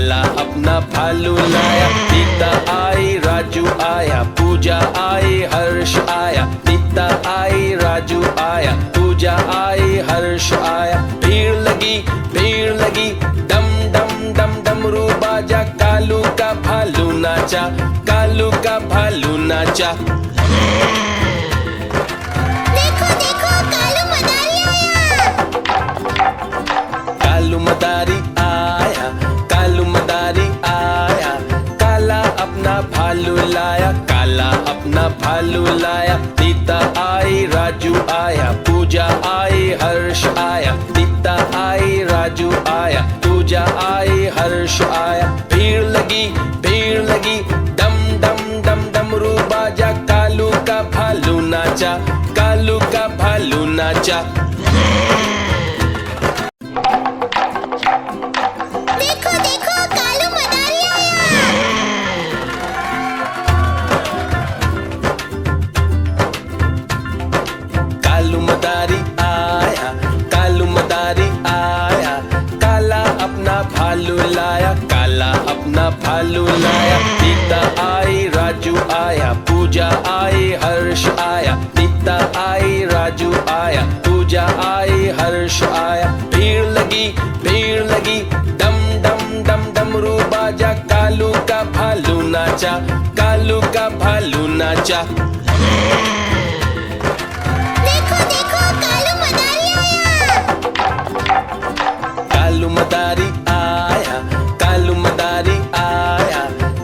काला अपना भालू लाया। नीता आई राजू आया, पूजा आई हर्ष आया। नीता आई राजू आया, पूजा आई हर्ष आया। भीड़ लगी डम डम डम डमरू बाजा। कालू का भालू नाचा, कालू का भालू नाचा। देखो देखो कालू मदारी आया। कालू मदारी आया, कालू मदारी आया। काला अपना भालू लाया, काला अपना भालू लाया। नीता आई राजू आया, पूजा आई हर्ष आया। नीता आई राजू आया, पूजा आई हर्ष आया। भीड़ लगी डम डम डम डमरू बाजा। कालू का भालू नाचा, कालू का भालू नाचा। देखो देखो कालू मदारी आया। कालू मदारी आया, कालू मदारी आया। काला अपना भालू लाया, काला अपना भालू लाया। नीता आई राजू आया, पूजा आई हर्ष आया। नीता आई राजू आया, पूजा आई हर्ष आया। भीड़ लगी डम डम डम डमरू बाजा। कालू का भालू नाचा, कालू का भालू नाचा। देखो देखो कालू मदारी आया। कालू मदारी आया, कालू मदारी आया।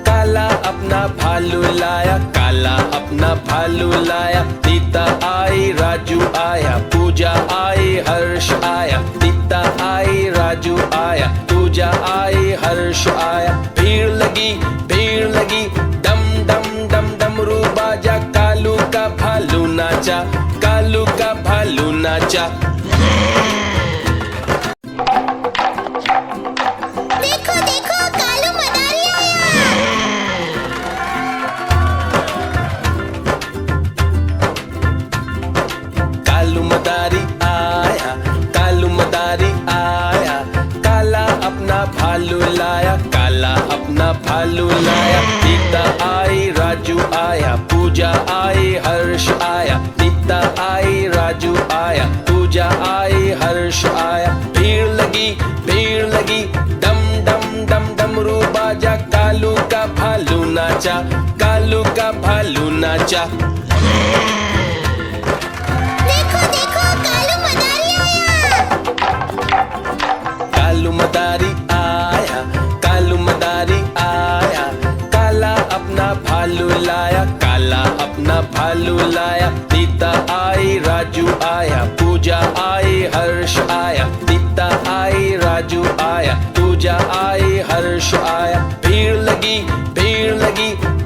काला अपना भालू लाया, काला अपना भालू लाया। नीता आई राजू आया, पूजा आई हर्ष आया। नीता आई राजू आया, पूजा आई हर्ष आया। भीड़ लगी डम डम डम डमरू बाजा। कालू का भालू नाचा, कालू का भालू नाचा। देखो देखो कालू मदारी आया। कालू मदारी आया, कालू मदारी आया। काला अपना भालू लाया, काला अपना भालू लाया। नीता आई राजू आया, पूजा आई हर्ष आया। नीता आई राजू आया, पूजा आई हर्ष आया। भीड़ लगी डम डम डम डमरू बाजा। कालू का भालू नाचा, कालू का भालू नाचा। देखो देखो कालू मदारी आया। कालू मदारी आया, कालू मदारी आया। काला अपना भालू लाया, काला अपना भालू लाया। नीता आई राजू आया, पूजा आई हर्ष आया। नीता आई राजू आया, पूजा आई हर्ष आया। भीड़ लगी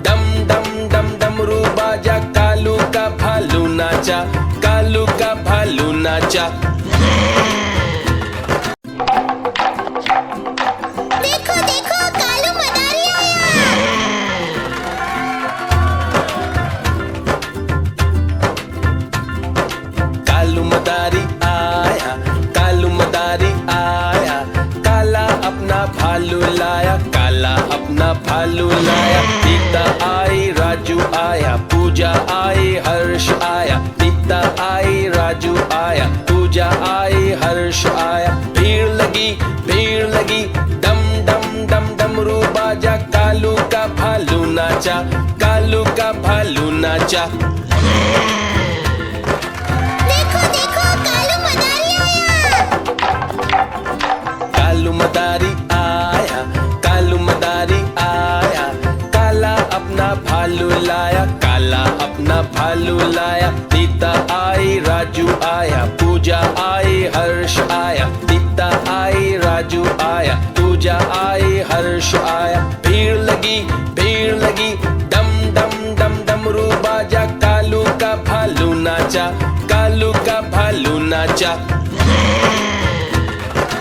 डम डम डम डमरू बाजा। कालू का भालू नाचा, कालू का भालू नाचा। देखो देखो कालू मदारी आया। कालू मदारी आया, कालू मदारी आया। काला अपना भालू लाया, काला अपना भालू लाया। नीता आई राजू आया, पूजा आई हर्ष आया। नीता आई राजू आया, पूजा आई हर्ष आया। भीड़ लगी डम डम डम डमरू बाजा। कालू का भालू नाचा, कालू का भालू नाचा। देखो देखो कालू मदारी आया। कालू मदारी आया, कालू मदारी आया। काला अपना भालू लाया, काला अपना भालू लाया। नीता आई राजू आया, पूजा आई हर्ष आया। नीता आई राजू आया, पूजा आई हर्ष आया। भीड़ लगी डम डम डम डमरू बाजा। कालू का भालू नाचा, कालू का भालू नाचा।